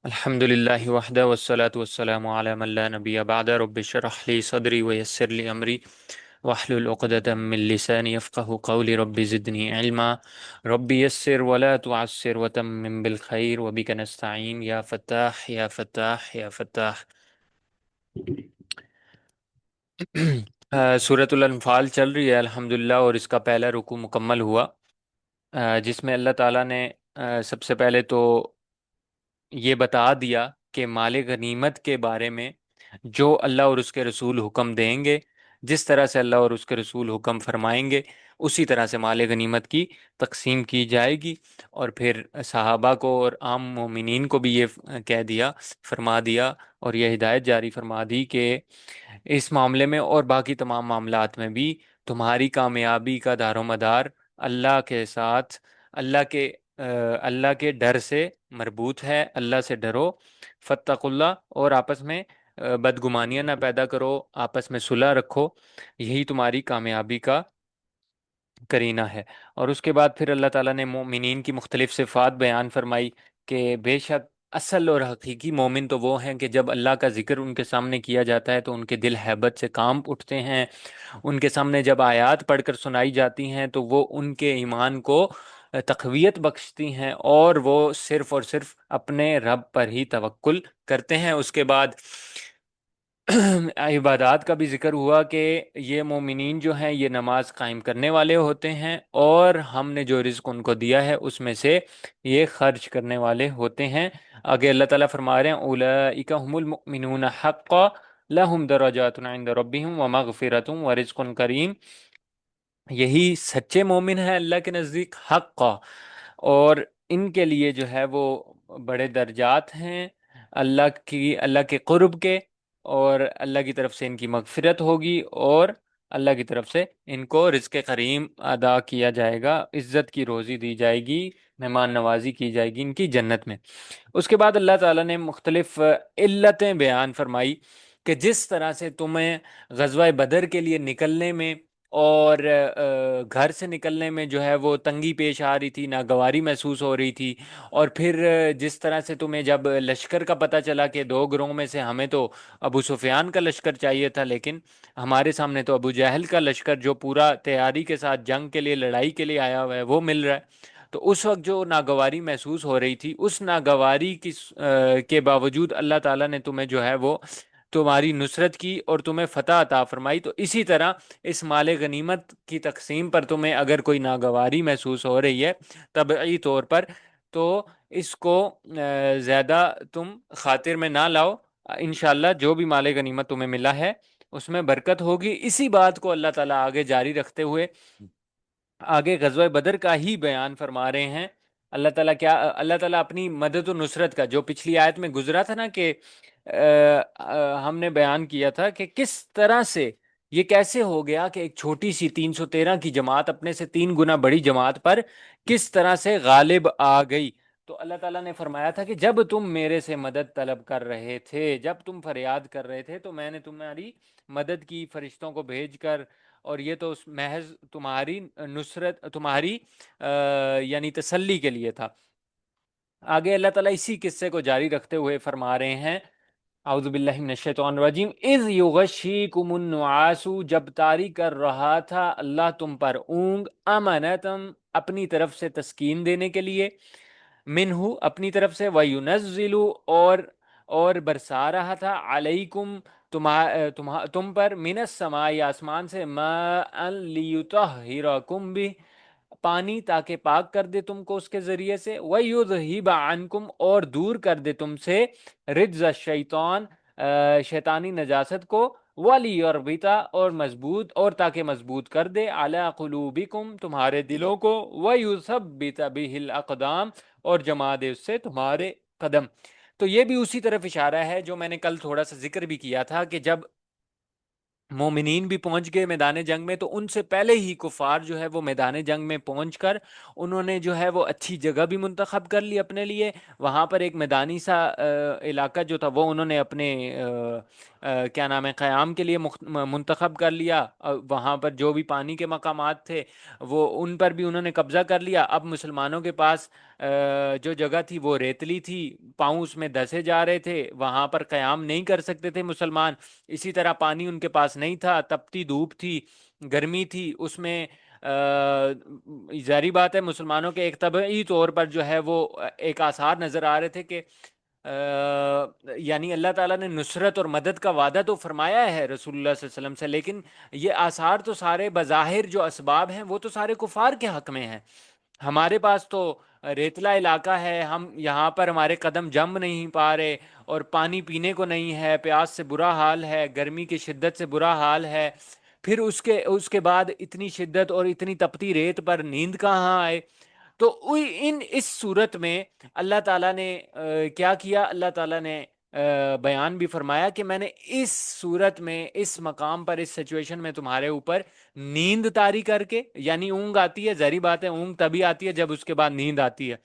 الحمد لله وحده والصلاة والسلام على من لا نبي بعد رب اشرح لي صدري ويسر لي أمري واحلل عقدة من لساني يفقه قولي رب زدني علما رب يسر ولا تعسر وتمم بالخير وبك نستعين يا فتاح يا فتاح يا فتاح سورۃ الانفال چل رہی ہے الحمدللہ، اور اس کا پہلا رکوع مکمل ہوا، جس میں اللہ تعالیٰ نے سب سے پہلے تو یہ بتا دیا کہ مال غنیمت کے بارے میں جو اللہ اور اس کے رسول حکم دیں گے، جس طرح سے اللہ اور اس کے رسول حکم فرمائیں گے اسی طرح سے مال غنیمت کی تقسیم کی جائے گی۔ اور پھر صحابہ کو اور عام مومنین کو بھی یہ کہہ دیا، فرما دیا، اور یہ ہدایت جاری فرما دی کہ اس معاملے میں اور باقی تمام معاملات میں بھی تمہاری کامیابی کا دار و مدار اللہ کے ساتھ، اللہ کے ڈر سے مربوط ہے۔ اللہ سے ڈرو، فتقوا اللہ، اور آپس میں بدگمانیاں نہ پیدا کرو، آپس میں صلح رکھو، یہی تمہاری کامیابی کا کرینہ ہے۔ اور اس کے بعد پھر اللہ تعالیٰ نے مومنین کی مختلف صفات بیان فرمائی کہ بے شک اصل اور حقیقی مومن تو وہ ہیں کہ جب اللہ کا ذکر ان کے سامنے کیا جاتا ہے تو ان کے دل ہیبت سے کانپ اٹھتے ہیں، ان کے سامنے جب آیات پڑھ کر سنائی جاتی ہیں تو وہ ان کے ایمان کو تقویت بخشتی ہیں، اور وہ صرف اور صرف اپنے رب پر ہی توکل کرتے ہیں۔ اس کے بعد عبادات کا بھی ذکر ہوا کہ یہ مومنین جو ہیں یہ نماز قائم کرنے والے ہوتے ہیں، اور ہم نے جو رزق ان کو دیا ہے اس میں سے یہ خرچ کرنے والے ہوتے ہیں۔ آگے اللہ تعالیٰ فرما رہے ہیں اولئک هم المؤمنون حقا لهم درجات عند ربهم ومغفرۃ ورزق کریم، یہی سچے مومن ہیں اللہ کے نزدیک حقا، اور ان کے لیے جو ہے وہ بڑے درجات ہیں اللہ کے قرب کے، اور اللہ کی طرف سے ان کی مغفرت ہوگی، اور اللہ کی طرف سے ان کو رزق کریم ادا کیا جائے گا، عزت کی روزی دی جائے گی، مہمان نوازی کی جائے گی ان کی جنت میں۔ اس کے بعد اللہ تعالیٰ نے مختلف علتیں بیان فرمائی کہ جس طرح سے تمہیں غزوہ بدر کے لیے نکلنے میں اور گھر سے نکلنے میں جو ہے وہ تنگی پیش آ رہی تھی، ناگواری محسوس ہو رہی تھی، اور پھر جس طرح سے تمہیں جب لشکر کا پتہ چلا کہ دو گروہوں میں سے ہمیں تو ابو سفیان کا لشکر چاہیے تھا، لیکن ہمارے سامنے تو ابو جہل کا لشکر جو پورا تیاری کے ساتھ جنگ کے لیے، لڑائی کے لیے آیا ہوا ہے، وہ مل رہا ہے، تو اس وقت جو ناگواری محسوس ہو رہی تھی، اس ناگواری کے باوجود اللہ تعالیٰ نے تمہیں جو ہے وہ تمہاری نصرت کی اور تمہیں فتح عطا فرمائی۔ تو اسی طرح اس مال غنیمت کی تقسیم پر تمہیں اگر کوئی ناگواری محسوس ہو رہی ہے طبعی طور پر، تو اس کو زیادہ تم خاطر میں نہ لاؤ، انشاءاللہ جو بھی مال غنیمت تمہیں ملا ہے اس میں برکت ہوگی۔ اسی بات کو اللہ تعالیٰ آگے جاری رکھتے ہوئے آگے غزوہ بدر کا ہی بیان فرما رہے ہیں۔ اللہ تعالیٰ اپنی مدد و نصرت کا، جو پچھلی آیت میں گزرا تھا نا کہ ہم نے بیان کیا تھا کہ کس طرح سے یہ کیسے ہو گیا کہ ایک چھوٹی سی 313 کی جماعت اپنے سے 3 گنا بڑی جماعت پر کس طرح سے غالب آ گئی۔ تو اللہ تعالیٰ نے فرمایا تھا کہ جب تم میرے سے مدد طلب کر رہے تھے، جب تم فریاد کر رہے تھے، تو میں نے تمہاری مدد کی فرشتوں کو بھیج کر، اور یہ تو محض تمہاری نصرت، تمہاری یعنی تسلی کے لیے تھا۔ آگے اللہ تعالیٰ اسی قصے کو جاری رکھتے ہوئے فرما رہے ہیں اعوذ باللہ من الشیطان الرجیم اذ یغشیکم النعاس، جب طاری کر رہا تھا اللہ تم پر اونگ، امنتم اپنی طرف سے تسکین دینے کے لیے، منہو اپنی طرف سے، وَيُنَزِّلُ اور برسا رہا تھا، علیکم تم پر، من السماء آسمان سے، ماء لیطہرکم بہ پانی تاکہ پاک کر دے تم کو اس کے ذریعے سے، وَيُذْهِبَ عَنْكُمْ اور دور کر دے تم سے، رجز الشیطان شیطانی نجاست کو، وَلِيَرْبِطَ اور مضبوط، اور تاکہ مضبوط کر دے، عَلَى قُلُوبِكُمْ تمہارے دلوں کو، وَيُثَبِّتَ بِهِ الْأَقْدَامَ اور جما دے اس سے تمہارے قدم۔ تو یہ بھی اسی طرف اشارہ ہے جو میں نے کل تھوڑا سا ذکر بھی کیا تھا کہ جب مومنین بھی پہنچ گئے میدان جنگ میں، تو ان سے پہلے ہی کفار جو ہے وہ میدان جنگ میں پہنچ کر انہوں نے جو ہے وہ اچھی جگہ بھی منتخب کر لی اپنے لیے، وہاں پر ایک میدانی سا علاقہ جو تھا وہ انہوں نے اپنے کیا نام ہے قیام کے لیے منتخب کر لیا، وہاں پر جو بھی پانی کے مقامات تھے وہ ان پر بھی انہوں نے قبضہ کر لیا۔ اب مسلمانوں کے پاس جو جگہ تھی وہ ریتلی تھی، پاؤں اس میں دھسے جا رہے تھے، وہاں پر قیام نہیں کر سکتے تھے مسلمان. اسی طرح پانی ان کے پاس نہیں تھا، تپتی دھوپ تھی، گرمی تھی اس میں. ظاہری بات ہے مسلمانوں کے ایک طبعی طور پر جو ہے وہ ایک آثار نظر آ رہے تھے کہ یعنی اللہ تعالیٰ نے نصرت اور مدد کا وعدہ تو فرمایا ہے رسول اللہ صلی اللہ علیہ وسلم سے، لیکن یہ آثار تو سارے بظاہر جو اسباب ہیں وہ تو سارے کفار کے حق میں ہیں. ہمارے پاس تو ریتلا علاقہ ہے، ہم یہاں پر ہمارے قدم جم نہیں پا رہے، اور پانی پینے کو نہیں ہے، پیاس سے برا حال ہے، گرمی کی شدت سے برا حال ہے. پھر اس کے بعد اتنی شدت اور اتنی تپتی ریت پر نیند کہاں آئے؟ تو اس صورت میں اللہ تعالیٰ نے کیا کیا؟ اللہ تعالیٰ نے بیان بھی فرمایا کہ میں نے اس صورت میں، اس مقام پر، اس سچویشن میں تمہارے اوپر نیند طاری کر کے، یعنی اونگ آتی ہے، ظاہری بات ہے اونگ تبھی آتی ہے جب اس کے بعد نیند آتی ہے،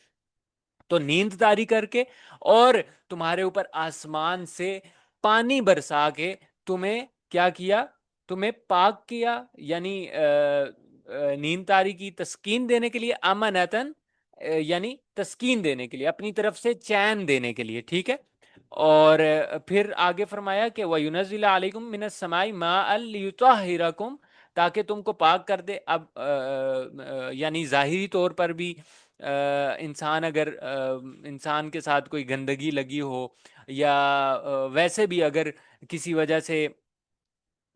تو نیند طاری کر کے اور تمہارے اوپر آسمان سے پانی برسا کے تمہیں کیا کیا؟ تمہیں پاک کیا. یعنی نیند طاری کی تسکین دینے کے لیے، امنتن یعنی تسکین دینے کے لیے، اپنی طرف سے چین دینے کے لیے، ٹھیک ہے. اور پھر آگے فرمایا کہ وَيُنَزِّلَ عَلَيْكُم مِّنَ السَّمَاءِ مَاءً لِيُطَهِّرَكُم، تاکہ تم کو پاک کر دے. اب یعنی ظاہری طور پر بھی انسان اگر انسان کے ساتھ کوئی گندگی لگی ہو، یا ویسے بھی اگر کسی وجہ سے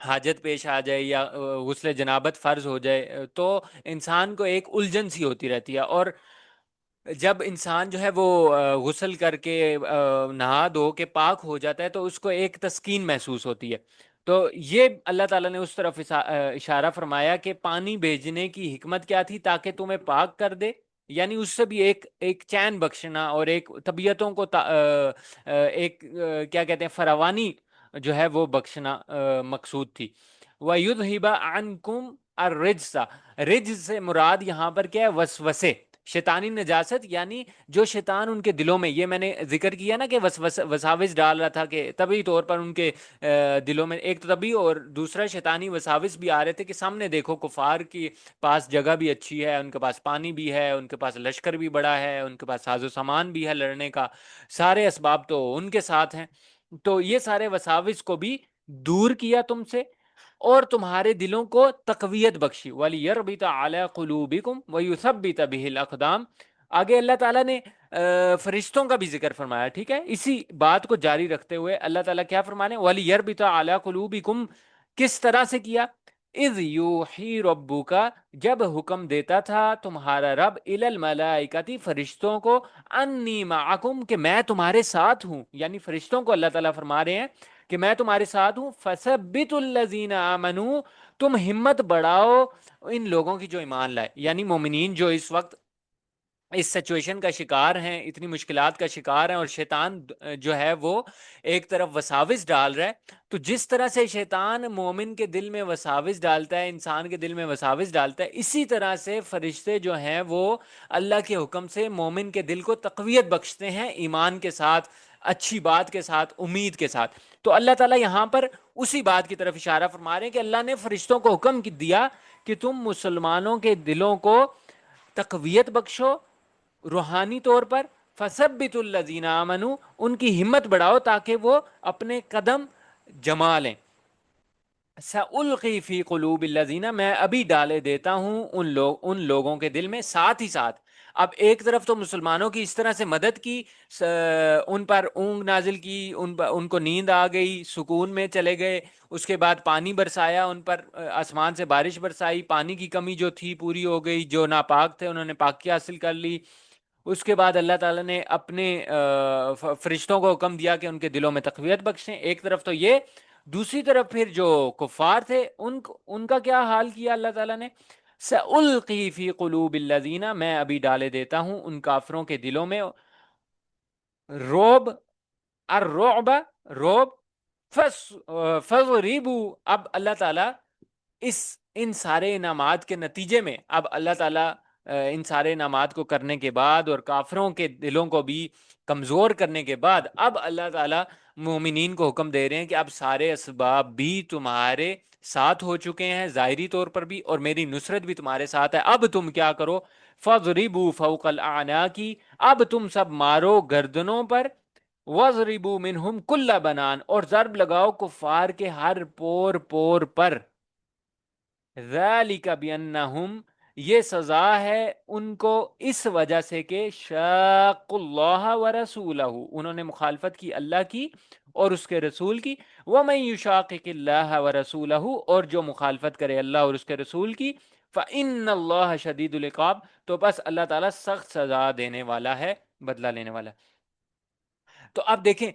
حاجت پیش آ جائے یا غسل جنابت فرض ہو جائے، تو انسان کو ایک الجھن سی ہوتی رہتی ہے. اور جب انسان جو ہے وہ غسل کر کے نہا دھو کے پاک ہو جاتا ہے تو اس کو ایک تسکین محسوس ہوتی ہے. تو یہ اللہ تعالیٰ نے اس طرف اشارہ فرمایا کہ پانی بھیجنے کی حکمت کیا تھی؟ تاکہ تمہیں پاک کر دے، یعنی اس سے بھی ایک چین بخشنا اور ایک طبیعتوں کو ایک کیا کہتے ہیں فراوانی جو ہے وہ بخشنا مقصود تھی. وَيُذْهِبَ عَنْكُمْ الرِّجْسَ، رجز سے مراد یہاں پر کیا ہے؟ وسوسے، شیطانی نجاست. یعنی جو شیطان ان کے دلوں میں، یہ میں نے ذکر کیا نا کہ وساوس ڈال رہا تھا، کہ طبی طور پر ان کے دلوں میں ایک تو طبی اور دوسرا شیطانی وساوس بھی آ رہے تھے کہ سامنے دیکھو کفار کی پاس جگہ بھی اچھی ہے، ان کے پاس پانی بھی ہے، ان کے پاس لشکر بھی بڑا ہے، ان کے پاس ساز و سامان بھی ہے لڑنے کا، سارے اسباب تو ان کے ساتھ ہیں. تو یہ سارے وساوس کو بھی دور کیا تم سے، اور تمہارے دلوں کو تقویت بخشی. وَلِيَرْبِطَ عَلَىٰ قُلُوبِكُمْ وَيُثَبِّتَ بِهِ الْأَقْدَامَ. آگے اللہ تعالیٰ نے فرشتوں کا بھی ذکر فرمایا، ٹھیک ہے. اسی بات کو جاری رکھتے ہوئے اللہ تعالیٰ کیا فرمانے؟ وَلِيَرْبِطَ عَلَىٰ قُلُوبِكُمْ. کس طرح سے کیا؟ اِذْ يُوحِي رَبُّكَ، جب حکم دیتا تھا تمہارا رب، إِلَى الْمَلَائِكَةِ، فرشتوں کو، أَنِّي مَعَكُمْ، کہ میں تمہارے ساتھ ہوں. یعنی فرشتوں کو اللہ تعالیٰ فرما رہے ہیں کہ میں تمہارے ساتھ ہوں. فَثَبِّتُوا الَّذِينَ آمَنُوا، تم ہمت بڑھاؤ ان لوگوں کی جو ایمان لائے. یعنی مومنین جو اس وقت اس سچویشن کا شکار ہیں، اتنی مشکلات کا شکار ہیں، اور شیطان جو ہے وہ ایک طرف وساوس ڈال رہا ہے. تو جس طرح سے شیطان مومن کے دل میں وساوس ڈالتا ہے، انسان کے دل میں وساوس ڈالتا ہے، اسی طرح سے فرشتے جو ہیں وہ اللہ کے حکم سے مومن کے دل کو تقویت بخشتے ہیں، ایمان کے ساتھ، اچھی بات کے ساتھ، امید کے ساتھ. تو اللہ تعالیٰ یہاں پر اسی بات کی طرف اشارہ فرما رہے ہیں کہ اللہ نے فرشتوں کو حکم دیا کہ تم مسلمانوں کے دلوں کو تقویت بخشو روحانی طور پر. فَثَبِّتُوا الَّذِينَ آمَنُوا، ان کی ہمت بڑھاؤ تاکہ وہ اپنے قدم جما لیں. سَأُلْقِي فِي قُلُوبِ الَّذِينَ، میں ابھی ڈالے دیتا ہوں ان لوگوں کے دل میں. ساتھ ہی ساتھ اب ایک طرف تو مسلمانوں کی اس طرح سے مدد کی، ان پر اونگ نازل کی، ان کو نیند آ گئی، سکون میں چلے گئے. اس کے بعد پانی برسایا ان پر، آسمان سے بارش برسائی، پانی کی کمی جو تھی پوری ہو گئی، جو ناپاک تھے انہوں نے پاکی حاصل کر لی. اس کے بعد اللہ تعالیٰ نے اپنے فرشتوں کو حکم دیا کہ ان کے دلوں میں تقویت بخشیں. ایک طرف تو یہ، دوسری طرف پھر جو کفار تھے ان کا کیا حال کیا اللہ تعالیٰ نے؟ سَأُلْقِي فِي قُلُوبِ الَّذِينَ، میں ابھی ڈالے دیتا ہوں ان کافروں کے دلوں میں روب، الرعب، روب. فَضْرِبُوا، اب اللہ تعالیٰ ان سارے انعامات کے نتیجے میں اب اللہ تعالیٰ ان سارے انعامات کو کرنے کے بعد اور کافروں کے دلوں کو بھی کمزور کرنے کے بعد اب اللہ تعالیٰ مومنین کو حکم دے رہے ہیں کہ اب سارے اسباب بھی تمہارے ساتھ ہو چکے ہیں ظاہری طور پر بھی، اور میری نصرت بھی تمہارے ساتھ ہے، اب تم کیا کرو، فَضْرِبُوا فَوْقَ الْأَعْنَاقِ، اب تم سب مارو گردنوں پر، وَضْرِبُوا مِنْهُمْ كُلَّ بَنَانٍ، اور ضرب لگاؤ کفار کے ہر پور پور پر، ذَلِكَ بِأَنَّهُمْ، یہ سزا ہے ان کو اس وجہ سے کہ شاق اللہ ورسولہ، انہوں نے مخالفت کی اللہ کی اور اس کے رسول کی، وَمَن يُشَاقِقِ اللَّهَ وَرَسُولَهُ، اور جو مخالفت کرے اللہ اور اس کے رسول کی، فَإِنَّ اللَّهَ شَدِيدُ الْعِقَابِ، تو بس اللہ تعالیٰ سخت سزا دینے والا ہے، بدلہ لینے والا ہے۔ تو آپ دیکھیں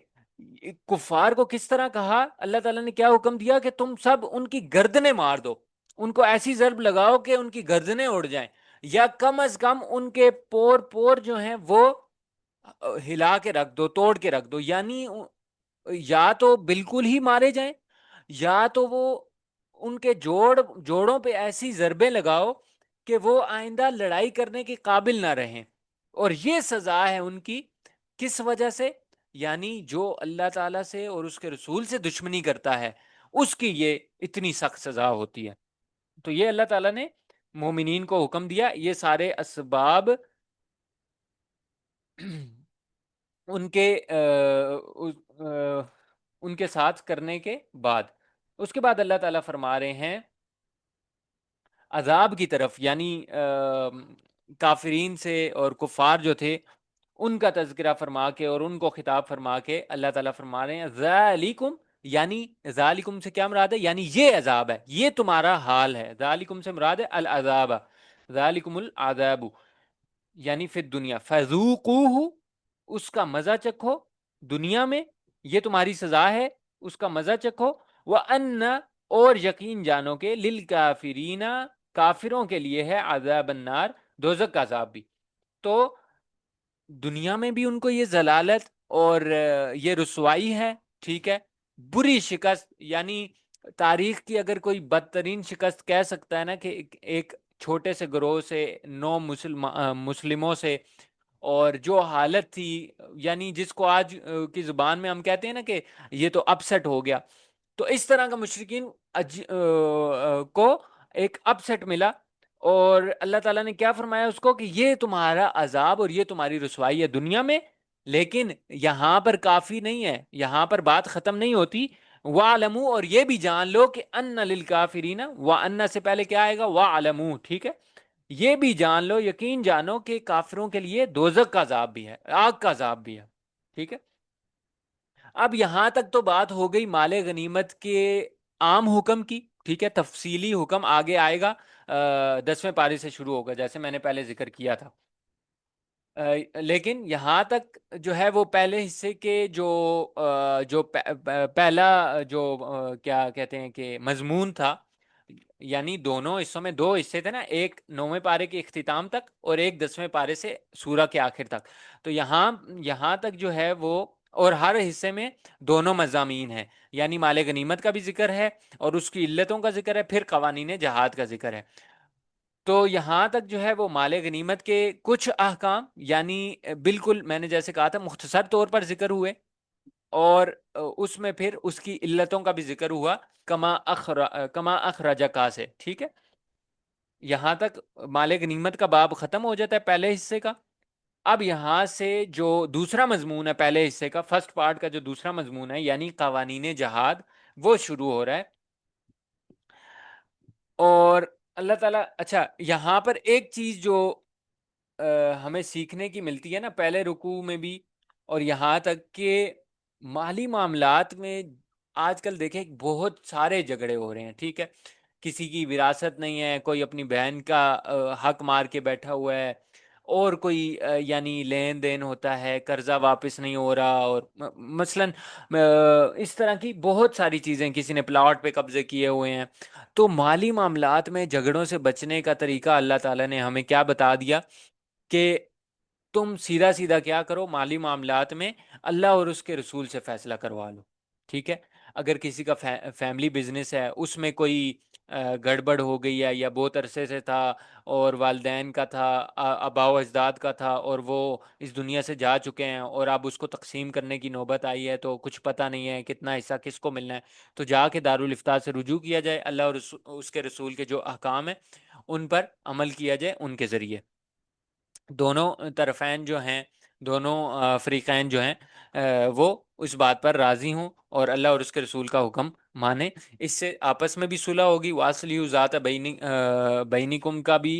کفار کو کس طرح کہا، اللہ تعالیٰ نے کیا حکم دیا کہ تم سب ان کی گردنیں مار دو، ان کو ایسی ضرب لگاؤ کہ ان کی گردنیں اڑ جائیں، یا کم از کم ان کے پور پور جو ہیں وہ ہلا کے رکھ دو، توڑ کے رکھ دو، یعنی یا تو بالکل ہی مارے جائیں، یا تو وہ ان کے جوڑوں پہ ایسی ضربیں لگاؤ کہ وہ آئندہ لڑائی کرنے کے قابل نہ رہیں، اور یہ سزا ہے ان کی، کس وجہ سے، یعنی جو اللہ تعالیٰ سے اور اس کے رسول سے دشمنی کرتا ہے اس کی یہ اتنی سخت سزا ہوتی ہے۔ تو یہ اللہ تعالیٰ نے مومنین کو حکم دیا، یہ سارے اسباب ان کے ان کے ساتھ کرنے کے بعد، اس کے بعد اللہ تعالیٰ فرما رہے ہیں عذاب کی طرف، یعنی کافرین سے اور کفار جو تھے ان کا تذکرہ فرما کے اور ان کو خطاب فرما کے اللہ تعالیٰ فرما رہے ہیں ذالکم، یعنی ذالکم سے کیا مراد ہے، یعنی یہ عذاب ہے، یہ تمہارا حال ہے، ذالکم سے مراد ہے العذاب، ذالکم العذاب، یعنی فی الدنیا، فذوقوہ، اس کا مزہ چکھو دنیا میں، یہ تمہاری سزا ہے، اس کا مزہ چکھو، وَأَنَّ، اور یقین جانو کہ للکافرین، کافروں کے لیے ہے عذاب النار، دوزخ کا عذاب بھی۔ تو دنیا میں بھی ان کو یہ ذلالت اور یہ رسوائی ہے، ٹھیک ہے، بری شکست، یعنی تاریخ کی اگر کوئی بدترین شکست کہہ سکتا ہے نا کہ ایک چھوٹے سے گروہ سے 9 مسلموں سے، اور جو حالت تھی، یعنی جس کو آج کی زبان میں ہم کہتے ہیں نا کہ یہ تو اپسٹ ہو گیا، تو اس طرح کا مشرکین کو ایک اپسٹ ملا، اور اللہ تعالیٰ نے کیا فرمایا اس کو کہ یہ تمہارا عذاب اور یہ تمہاری رسوائی ہے دنیا میں، لیکن یہاں پر کافی نہیں ہے، یہاں پر بات ختم نہیں ہوتی، وَعْلَمُوا، اور یہ بھی جان لو کہ أَنَّ لِلْكَافِرِينَ، وَأَنَّ سے پہلے کیا آئے گا، وَعْلَمُوا، ٹھیک ہے، یہ بھی جان لو، یقین جانو کہ کافروں کے لیے دوزخ کا عذاب بھی ہے، آگ کا عذاب بھی ہے، ٹھیک ہے۔ اب یہاں تک تو بات ہو گئی مال غنیمت کے عام حکم کی، ٹھیک ہے، تفصیلی حکم آگے آئے گا، 10ویں پارے سے شروع ہوگا جیسے میں نے پہلے ذکر کیا تھا، لیکن یہاں تک جو ہے وہ پہلے حصے کے جو پہلا جو کیا کہتے ہیں کہ مضمون تھا، یعنی دونوں حصوں میں 2 حصے تھے نا، ایک 9ویں پارے کے اختتام تک اور ایک 10ویں پارے سے سورہ کے آخر تک، تو یہاں تک جو ہے وہ، اور ہر حصے میں دونوں مضامین ہیں، یعنی مال غنیمت کا بھی ذکر ہے اور اس کی علتوں کا ذکر ہے، پھر قوانین جہاد کا ذکر ہے۔ تو یہاں تک جو ہے وہ مال غنیمت کے کچھ احکام، یعنی بالکل میں نے جیسے کہا تھا مختصر طور پر ذکر ہوئے، اور اس میں پھر اس کی علتوں کا بھی ذکر ہوا، کما اخرجکا سے، ٹھیک ہے، یہاں تک مال غنیمت کا باب ختم ہو جاتا ہے پہلے حصے کا۔ اب یہاں سے جو دوسرا مضمون ہے پہلے حصے کا، فرسٹ پارٹ کا جو دوسرا مضمون ہے، یعنی قوانین جہاد، وہ شروع ہو رہا ہے، اور اللہ تعالیٰ، اچھا یہاں پر ایک چیز جو ہمیں سیکھنے کی ملتی ہے نا پہلے رکوع میں بھی اور یہاں تک کہ مالی معاملات میں آج کل دیکھیں بہت سارے جھگڑے ہو رہے ہیں، ٹھیک ہے، کسی کی وراثت نہیں ہے، کوئی اپنی بہن کا حق مار کے بیٹھا ہوا ہے، اور کوئی یعنی لین دین ہوتا ہے، قرضہ واپس نہیں ہو رہا، اور مثلا اس طرح کی بہت ساری چیزیں، کسی نے پلاٹ پہ قبضے کیے ہوئے ہیں، تو مالی معاملات میں جھگڑوں سے بچنے کا طریقہ اللہ تعالیٰ نے ہمیں کیا بتا دیا کہ تم سیدھا سیدھا کیا کرو، مالی معاملات میں اللہ اور اس کے رسول سے فیصلہ کروا لو، ٹھیک ہے، اگر کسی کا فیملی بزنس ہے، اس میں کوئی گڑبڑ ہو گئی ہے یا بہت عرصے سے تھا اور والدین کا تھا، آباء و اجداد کا تھا، اور وہ اس دنیا سے جا چکے ہیں اور اب اس کو تقسیم کرنے کی نوبت آئی ہے تو کچھ پتہ نہیں ہے کتنا حصہ کس کو ملنا ہے، تو جا کے دارالافتا سے رجوع کیا جائے، اللہ اور اس کے رسول کے جو احکام ہیں ان پر عمل کیا جائے ان کے ذریعے۔ دونوں طرفین جو ہیں، دونوں فریقین جو ہیں وہ اس بات پر راضی ہوں اور اللہ اور اس کے رسول کا حکم مانے، اس سے آپس میں بھی صلح ہوگی، واصلیہ ذات بینکم کا بھی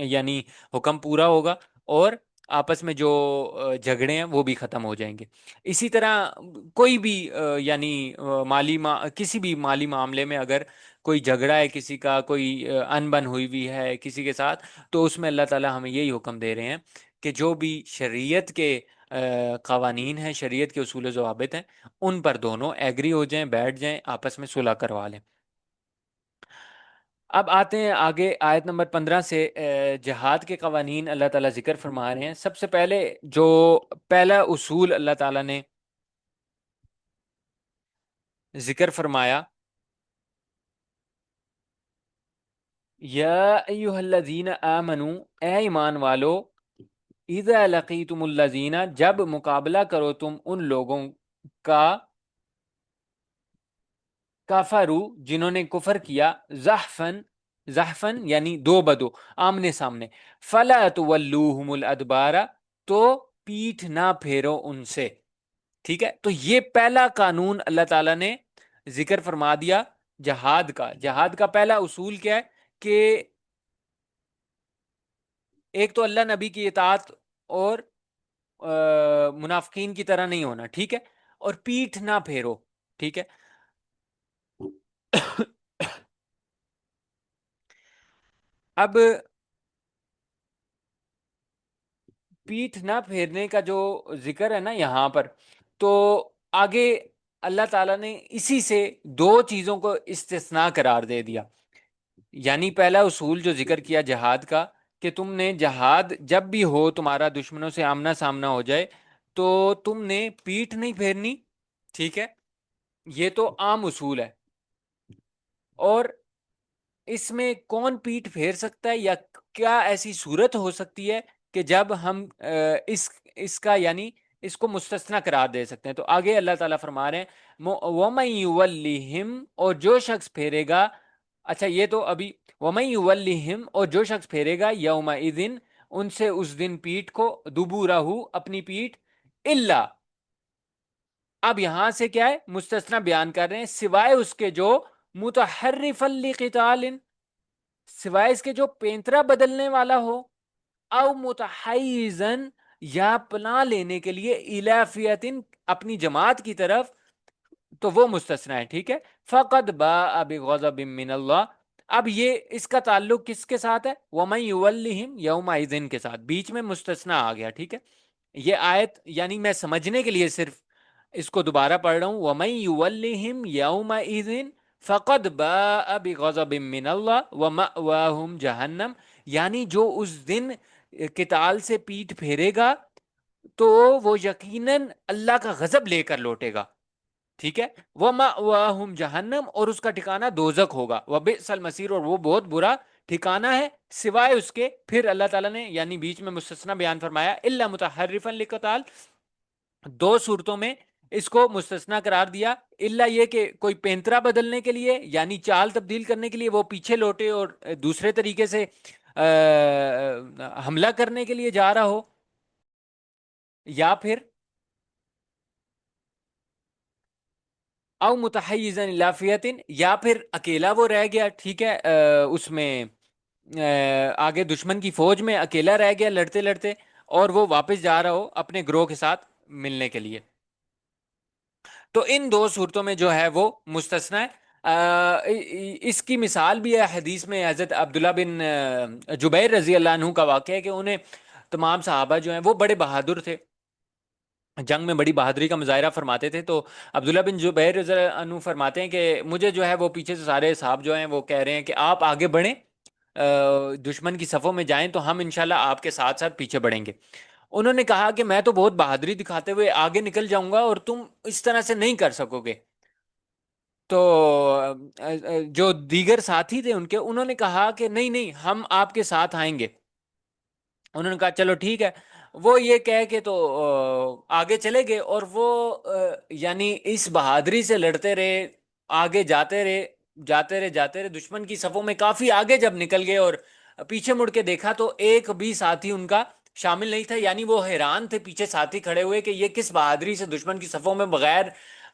یعنی حکم پورا ہوگا، اور آپس میں جو جھگڑے ہیں وہ بھی ختم ہو جائیں گے۔ اسی طرح کوئی بھی یعنی کسی بھی مالی معاملے میں اگر کوئی جھگڑا ہے، کسی کا کوئی انبن ہوئی ہے کسی کے ساتھ، تو اس میں اللہ تعالی ہمیں یہی حکم دے رہے ہیں کہ جو بھی شریعت کے قوانین ہیں، شریعت کے اصول و ضوابط ہیں، ان پر دونوں ایگری ہو جائیں، بیٹھ جائیں، آپس میں صلح کروا لیں۔ اب آتے ہیں آگے آیت نمبر 15 سے جہاد کے قوانین اللہ تعالیٰ ذکر فرما رہے ہیں۔ سب سے پہلے جو پہلا اصول اللہ تعالیٰ نے ذکر فرمایا، یا ایہا الذین آمنو، اے ایمان والو، اذا لقیتم الذین، جب مقابلہ کرو تم ان لوگوں کا، کفرو، جنہوں نے کفر کیا، زحفن، زحفن یعنی دو بدو، آمنے سامنے، فلا تولوہم الادبار، تو پیٹھ نہ پھیرو ان سے۔ ٹھیک ہے، تو یہ پہلا قانون اللہ تعالیٰ نے ذکر فرما دیا جہاد کا۔ جہاد کا پہلا اصول کیا ہے کہ ایک تو اللہ نبی کی اطاعت اور منافقین کی طرح نہیں ہونا، ٹھیک ہے، اور پیٹھ نہ پھیرو، ٹھیک ہے۔ اب پیٹھ نہ پھیرنے کا جو ذکر ہے نا یہاں پر، تو آگے اللہ تعالیٰ نے اسی سے دو چیزوں کو استثناء قرار دے دیا۔ یعنی پہلا اصول جو ذکر کیا جہاد کا، کہ تم نے جہاد جب بھی ہو، تمہارا دشمنوں سے آمنا سامنا ہو جائے، تو تم نے پیٹھ نہیں پھیرنی، ٹھیک ہے، یہ تو عام اصول ہے۔ اور اس میں کون پیٹھ پھیر سکتا ہے، یا کیا ایسی صورت ہو سکتی ہے کہ جب ہم اس کا یعنی اس کو مستثنا قرار دے سکتے ہیں؟ تو آگے اللہ تعالیٰ فرما رہے ہیں وَمَن يُوَلِّهِمْ، اور جو شخص پھیرے گا، اچھا یہ تو ابھی، وَمَن يُوَلِّهِمْ، اور جو شخص پھیرے گا، يَوْمَئِذٍ، ان سے اس دن پیٹھ کو، دُبُورَهُ، اپنی پیٹھ، إِلَّا، اب یہاں سے کیا ہے، مستثنا بیان کر رہے ہیں، سوائے اس کے جو متحرفا لقتال، سوائے اس کے جو پینترا بدلنے والا ہو، او متحیزن، یا پناہ لینے کے لیے، الی فئۃ، اپنی جماعت کی طرف، تو وہ مستثنا ہے، ٹھیک ہے۔ فقد باء بغضب من اللہ، اب یہ اس کا تعلق کس کے ساتھ ہے؟ ومن یولہم یومئذ کے ساتھ، بیچ میں مستثنا آ گیا، ٹھیک ہے۔ یہ آیت یعنی میں سمجھنے کے لیے صرف اس کو دوبارہ پڑھ رہا ہوں، وَمَن يُوَلِّهِمْ يَوْمَئِذٍ فَقَدْ بَاءَ بِغَضَبٍ مِّنَ اللَّهِ وَمَأْوَاهُمْ جَهَنَّمْ، یعنی جو اس دن قتال سے پیٹ پھیرے گا تو وہ یقیناً اللہ کا غضب لے کر لوٹے گا، ٹھیک ہے۔ وَمَأْوَاهُمْ جَهَنَّمْ، اور اس کا ٹھکانہ دوزخ ہوگا، وَبِئْسَ الْمَصِيرُ، اور وہ بہت برا ٹھکانہ ہے۔ سوائے اس کے، پھر اللہ تعالیٰ نے یعنی بیچ میں مستثنا بیان فرمایا، إِلَّا مُتَحَرِّفًا لِقِتَالٍ، دو صورتوں میں اس کو مستثنا قرار دیا، الا یہ کہ کوئی پینترا بدلنے کے لیے یعنی چال تبدیل کرنے کے لیے وہ پیچھے لوٹے اور دوسرے طریقے سے حملہ کرنے کے لیے جا رہا ہو، یا پھر او متحیزا الی فئۃ، یا پھر اکیلا وہ رہ گیا، ٹھیک ہے، اس میں آگے دشمن کی فوج میں اکیلا رہ گیا لڑتے لڑتے، اور وہ واپس جا رہا ہو اپنے گروہ کے ساتھ ملنے کے لیے، تو ان دو صورتوں میں جو ہے وہ مستثنا ہے۔ اس کی مثال بھی ہے حدیث میں، حضرت عبداللہ بن جبیر رضی اللہ عنہ کا واقعہ ہے کہ انہیں تمام صحابہ جو ہیں وہ بڑے بہادر تھے، جنگ میں بڑی بہادری کا مظاہرہ فرماتے تھے، تو عبداللہ بن جبیر رضی اللہ عنہ فرماتے ہیں کہ مجھے جو ہے وہ پیچھے سے سارے صحاب جو ہیں وہ کہہ رہے ہیں کہ آپ آگے بڑھیں، دشمن کی صفوں میں جائیں تو ہم انشاءاللہ آپ کے ساتھ ساتھ پیچھے بڑھیں گے۔ انہوں نے کہا کہ میں تو بہت بہادری دکھاتے ہوئے آگے نکل جاؤں گا اور تم اس طرح سے نہیں کر سکو گے، تو جو دیگر ساتھی تھے ان کے، انہوں نے کہا کہ نہیں نہیں، ہم آپ کے ساتھ آئیں گے۔ انہوں نے کہا چلو ٹھیک ہے۔ وہ یہ کہہ کے تو آگے چلے گئے، اور وہ یعنی اس بہادری سے لڑتے رہے، آگے جاتے رہے، جاتے رہے، جاتے رہے، دشمن کی صفوں میں کافی آگے جب نکل گئے اور پیچھے مڑ کے دیکھا تو ایک بھی ساتھی ان کا شامل نہیں تھا۔ یعنی وہ حیران تھے پیچھے ساتھی کھڑے ہوئے کہ یہ کس بہادری سے دشمن کی صفوں میں بغیر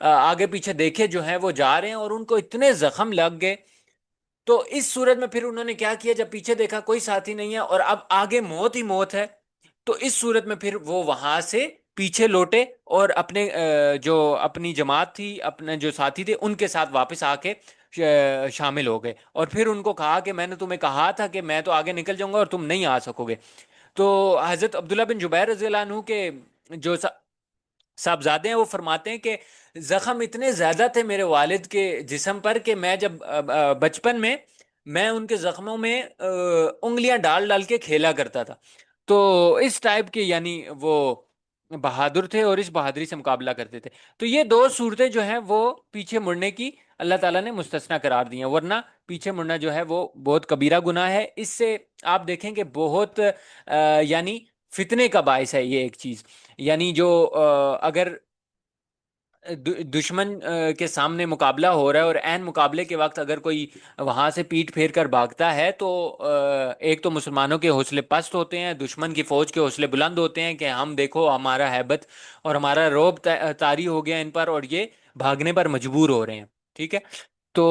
آگے پیچھے دیکھے جو ہیں وہ جا رہے ہیں، اور ان کو اتنے زخم لگ گئے۔ تو اس صورت میں پھر انہوں نے کیا کیا، جب پیچھے دیکھا کوئی ساتھی نہیں ہے اور اب آگے موت ہی موت ہے، تو اس صورت میں پھر وہ وہاں سے پیچھے لوٹے اور اپنے جو اپنی جماعت تھی، اپنے جو ساتھی تھے ان کے ساتھ واپس آ کے شامل ہو گئے، اور پھر ان کو کہا کہ میں نے تمہیں کہا تھا کہ میں تو آگے نکل جاؤں گا اور تم نہیں آ سکو گے۔ تو حضرت عبداللہ بن جبیر رضی اللہ عنہ کے جو صاحبزادے ہیں وہ فرماتے ہیں کہ زخم اتنے زیادہ تھے میرے والد کے جسم پر کہ میں جب بچپن میں ان کے زخموں میں انگلیاں ڈال ڈال کے کھیلا کرتا تھا۔ تو اس ٹائپ کے یعنی وہ بہادر تھے اور اس بہادری سے مقابلہ کرتے تھے۔ تو یہ دو صورتیں جو ہیں وہ پیچھے مڑنے کی اللہ تعالیٰ نے مستثنا قرار دی ہیں، ورنہ پیچھے مڑنا جو ہے وہ بہت کبیرہ گناہ ہے۔ اس سے آپ دیکھیں کہ بہت یعنی فتنے کا باعث ہے یہ ایک چیز، یعنی جو اگر دشمن کے سامنے مقابلہ ہو رہا ہے اور عین مقابلے کے وقت اگر کوئی وہاں سے پیٹ پھیر کر بھاگتا ہے تو ایک تو مسلمانوں کے حوصلے پست ہوتے ہیں، دشمن کی فوج کے حوصلے بلند ہوتے ہیں کہ ہم دیکھو ہمارا ہیبت اور ہمارا رعب طاری ہو گیا ان پر، اور یہ بھاگنے پر مجبور ہو رہے ہیں، ٹھیک ہے۔ تو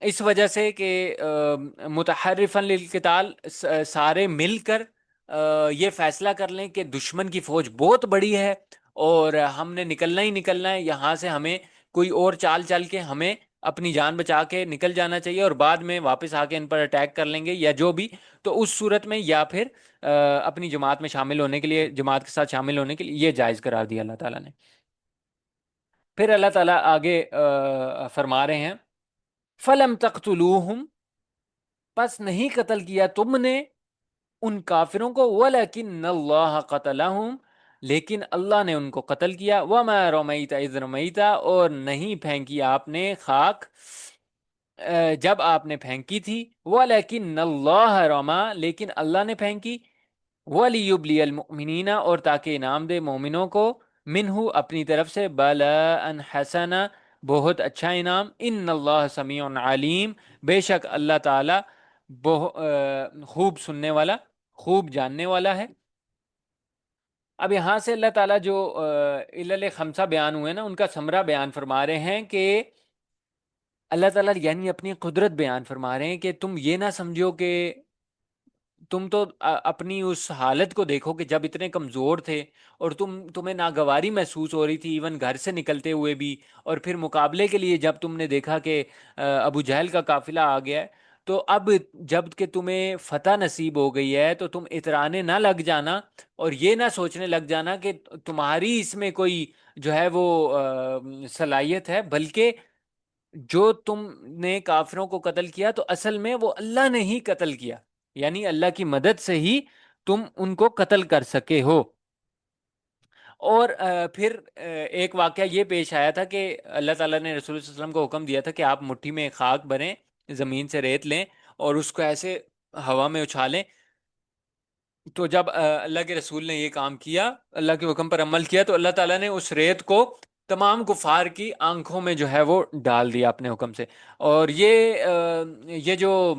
اس وجہ سے کہ متحرفن للقتال سارے مل کر یہ فیصلہ کر لیں کہ دشمن کی فوج بہت بڑی ہے اور ہم نے نکلنا ہی نکلنا ہے یہاں سے، ہمیں کوئی اور چال چل کے ہمیں اپنی جان بچا کے نکل جانا چاہیے اور بعد میں واپس آ کے ان پر اٹیک کر لیں گے یا جو بھی، تو اس صورت میں یا پھر اپنی جماعت میں شامل ہونے کے لیے، جماعت کے ساتھ شامل ہونے کے لیے یہ جائز قرار دیا اللہ تعالیٰ نے۔ پھر اللہ تعالیٰ آگے فرما رہے ہیں فَلَمْ تَقْتُلُوهُمْ، پس نہیں قتل کیا تم نے ان کافروں کو، وَلَكِنَّ اللَّهَ قَتَلَهُمْ، لیکن اللہ نے ان کو قتل کیا، وَمَا رَمَيْتَ إِذْ رَمَيْتَ، اور نہیں پھینکی آپ نے خاک جب آپ نے پھینکی تھی، وَلَكِنَّ اللَّهَ رَمَا، لیکن اللہ نے پھینکی، وَلِيُبْلِيَ الْمُؤْمِنِينَ، اور تاکہ انعام دے مومنوں کو، منہو اپنی طرف سے، بَلَاءً حَسَنًا، بہت اچھا انعام، ان اللہ سمیع علیم، بے شک اللہ تعالی خوب سننے والا، خوب جاننے والا ہے۔ اب یہاں سے اللہ تعالیٰ جو علل خمسہ بیان ہوئے نا ان کا ثمرہ بیان فرما رہے ہیں کہ اللہ تعالیٰ یعنی اپنی قدرت بیان فرما رہے ہیں کہ تم یہ نہ سمجھو کہ تم تو اپنی اس حالت کو دیکھو کہ جب اتنے کمزور تھے اور تمہیں ناگواری محسوس ہو رہی تھی ایون گھر سے نکلتے ہوئے بھی، اور پھر مقابلے کے لیے جب تم نے دیکھا کہ ابو جہل کا قافلہ آ گیا ہے، تو اب جب کہ تمہیں فتح نصیب ہو گئی ہے تو تم اترانے نہ لگ جانا اور یہ نہ سوچنے لگ جانا کہ تمہاری اس میں کوئی جو ہے وہ صلاحیت ہے، بلکہ جو تم نے کافروں کو قتل کیا تو اصل میں وہ اللہ نے ہی قتل کیا، یعنی اللہ کی مدد سے ہی تم ان کو قتل کر سکے ہو۔ اور پھر ایک واقعہ یہ پیش آیا تھا کہ اللہ تعالیٰ نے رسول صلی اللہ علیہ وسلم کو حکم دیا تھا کہ آپ مٹھی میں خاک بھریں، زمین سے ریت لیں اور اس کو ایسے ہوا میں اچھالیں۔ تو جب اللہ کے رسول نے یہ کام کیا، اللہ کے حکم پر عمل کیا، تو اللہ تعالیٰ نے اس ریت کو تمام کفار کی آنکھوں میں جو ہے وہ ڈال دیا اپنے حکم سے۔ اور یہ جو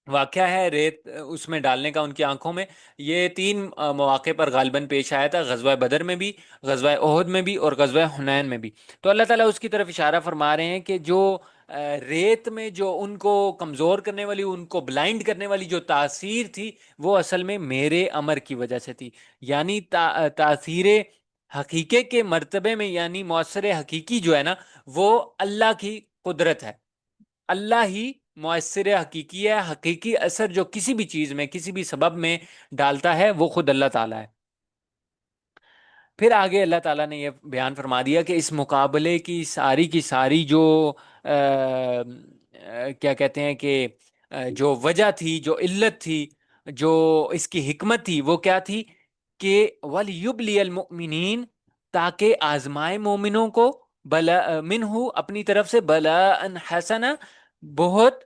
واقعہ ہے ریت اس میں ڈالنے کا ان کی آنکھوں میں، یہ تین مواقع پر غالباً پیش آیا تھا، غزوہ بدر میں بھی، غزوہ احد میں بھی اور غزوہ حنین میں بھی۔ تو اللہ تعالیٰ اس کی طرف اشارہ فرما رہے ہیں کہ جو ریت میں جو ان کو کمزور کرنے والی، ان کو بلائنڈ کرنے والی جو تاثیر تھی وہ اصل میں میرے امر کی وجہ سے تھی، یعنی تاثیر حقیقے کے مرتبے میں، یعنی مؤثر حقیقی جو ہے نا وہ اللہ کی قدرت ہے، اللہ ہی مؤثر حقیقی ہے، حقیقی اثر جو کسی بھی چیز میں کسی بھی سبب میں ڈالتا ہے وہ خود اللہ تعالیٰ ہے۔ پھر آگے اللہ تعالیٰ نے یہ بیان فرما دیا کہ اس مقابلے کی ساری جو کیا کہتے ہیں کہ جو وجہ تھی، جو علت تھی، جو اس کی حکمت تھی، وہ کیا تھی کہ وَلِيُبْلِيَ الْمُؤْمِنِينَ، تاکہ آزمائے مومنوں کو، بلا منہ اپنی طرف سے، بلا ان حسنا بہت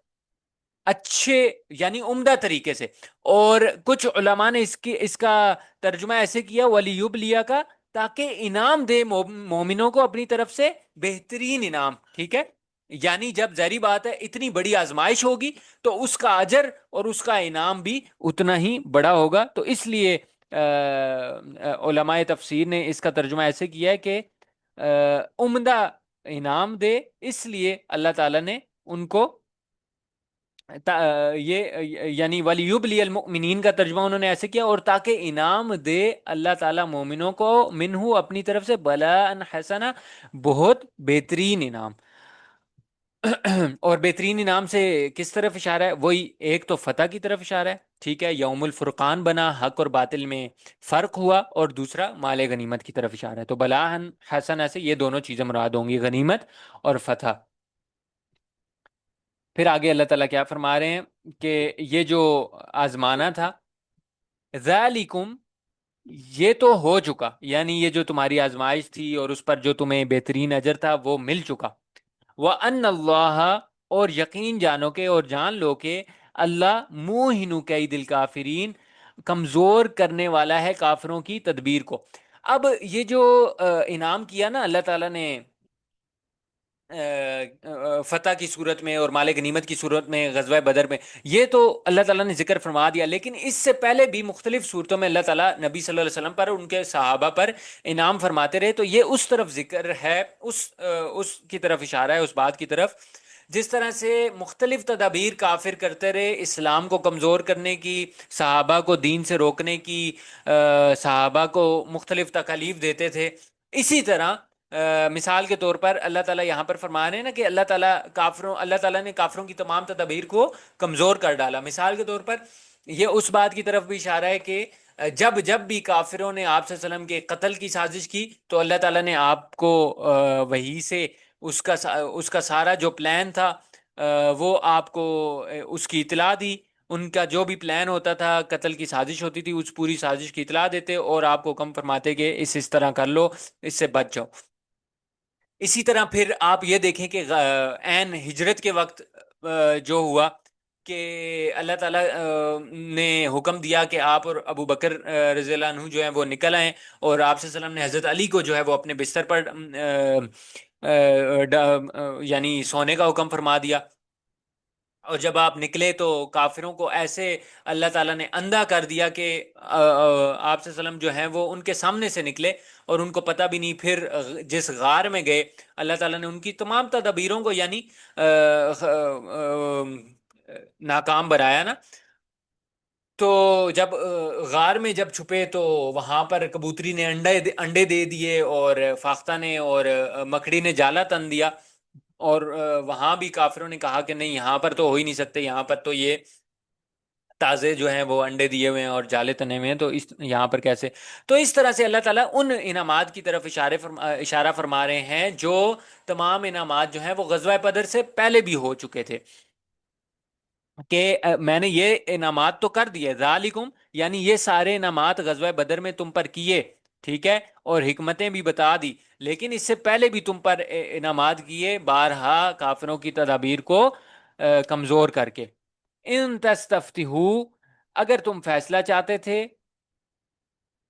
اچھے یعنی عمدہ طریقے سے. اور کچھ علماء نے اس کا ترجمہ ایسے کیا ولیبلیا کا، تاکہ انعام دے مومنوں کو اپنی طرف سے بہترین انعام. ٹھیک ہے، یعنی جب ظاہری بات ہے اتنی بڑی آزمائش ہوگی تو اس کا اجر اور اس کا انعام بھی اتنا ہی بڑا ہوگا. تو اس لیے علماء تفسیر نے اس کا ترجمہ ایسے کیا ہے کہ عمدہ انعام دے، اس لیے اللہ تعالیٰ نے ان کو یہ یعنی ولیبلی المؤمنین کا ترجمہ انہوں نے ایسے کیا، اور تاکہ انعام دے اللہ تعالیٰ مومنوں کو منہ اپنی طرف سے بلاء حسنا بہت بہترین انعام. اور بہترین انعام سے کس طرف اشارہ ہے؟ وہی ایک تو فتح کی طرف اشارہ ہے، ٹھیک ہے، یوم الفرقان بنا، حق اور باطل میں فرق ہوا، اور دوسرا مال غنیمت کی طرف اشارہ ہے. تو بلاء حسنا سے یہ دونوں چیزیں مراد ہوں گی، غنیمت اور فتح. پھر آگے اللہ تعالیٰ کیا فرما رہے ہیں کہ یہ جو آزمانا تھا، ذالکم یہ تو ہو چکا، یعنی یہ جو تمہاری آزمائش تھی اور اس پر جو تمہیں بہترین اجر تھا وہ مل چکا. وَأَنَّ اللَّهَ اور یقین جانو کہ اور جان لو کہ اللہ موہن کید الکافرین کمزور کرنے والا ہے کافروں کی تدبیر کو. اب یہ جو انعام کیا نا اللہ تعالیٰ نے فتح کی صورت میں اور مال غنیمت کی صورت میں غزوہ بدر میں، یہ تو اللہ تعالیٰ نے ذکر فرما دیا، لیکن اس سے پہلے بھی مختلف صورتوں میں اللہ تعالیٰ نبی صلی اللہ علیہ وسلم پر ان کے صحابہ پر انعام فرماتے رہے. تو یہ اس طرف ذکر ہے، اس کی طرف اشارہ ہے، اس بات کی طرف جس طرح سے مختلف تدابیر کافر کرتے رہے اسلام کو کمزور کرنے کی، صحابہ کو دین سے روکنے کی، صحابہ کو مختلف تکالیف دیتے تھے. اسی طرح مثال کے طور پر اللہ تعالیٰ یہاں پر فرما رہے ہیں نا کہ اللہ تعالیٰ نے کافروں کی تمام تدابیر کو کمزور کر ڈالا. مثال کے طور پر یہ اس بات کی طرف بھی اشارہ ہے کہ جب بھی کافروں نے آپ صلی اللہ علیہ وسلم کے قتل کی سازش کی تو اللہ تعالیٰ نے آپ کو وحی سے اس کا سارا جو پلان تھا وہ آپ کو اس کی اطلاع دی. ان کا جو بھی پلان ہوتا تھا، قتل کی سازش ہوتی تھی، اس پوری سازش کی اطلاع دیتے اور آپ کو حکم فرماتے کہ اس طرح کر لو، اس سے بچ جاؤ. اسی طرح پھر آپ یہ دیکھیں کہ عین ہجرت کے وقت جو ہوا کہ اللہ تعالیٰ نے حکم دیا کہ آپ اور ابو بکر رضی اللہ عنہ جو ہیں وہ نکل آئیں، اور آپ صلی اللہ علیہ وسلم نے حضرت علی کو جو ہے وہ اپنے بستر پر یعنی سونے کا حکم فرما دیا. اور جب آپ نکلے تو کافروں کو ایسے اللہ تعالیٰ نے اندھا کر دیا کہ آپ صلی اللہ علیہ وسلم جو ہیں وہ ان کے سامنے سے نکلے اور ان کو پتہ بھی نہیں. پھر جس غار میں گئے اللہ تعالیٰ نے ان کی تمام تدابیروں کو یعنی ناکام بنایا نا. تو جب غار میں جب چھپے تو وہاں پر کبوتری نے انڈے دے دیے، اور فاختہ نے اور مکڑی نے جالا تن دیا، اور وہاں بھی کافروں نے کہا کہ نہیں یہاں پر تو ہو ہی نہیں سکتے، یہاں پر تو یہ تازے جو ہیں وہ انڈے دیے ہوئے ہیں اور جالے تنے ہوئے ہیں، تو یہاں پر کیسے؟ تو اس طرح سے اللہ تعالیٰ ان انعامات کی طرف اشارہ فرما رہے ہیں جو تمام انعامات جو ہیں وہ غزوہ بدر سے پہلے بھی ہو چکے تھے، کہ میں نے یہ انعامات تو کر دیے، ذالکم یعنی یہ سارے انعامات غزوہ بدر میں تم پر کیے، ٹھیک ہے، اور حکمتیں بھی بتا دی، لیکن اس سے پہلے بھی تم پر انعامات کیے بارہا کافروں کی تدابیر کو کمزور کر کے. ان تستفتحو اگر تم فیصلہ چاہتے تھے،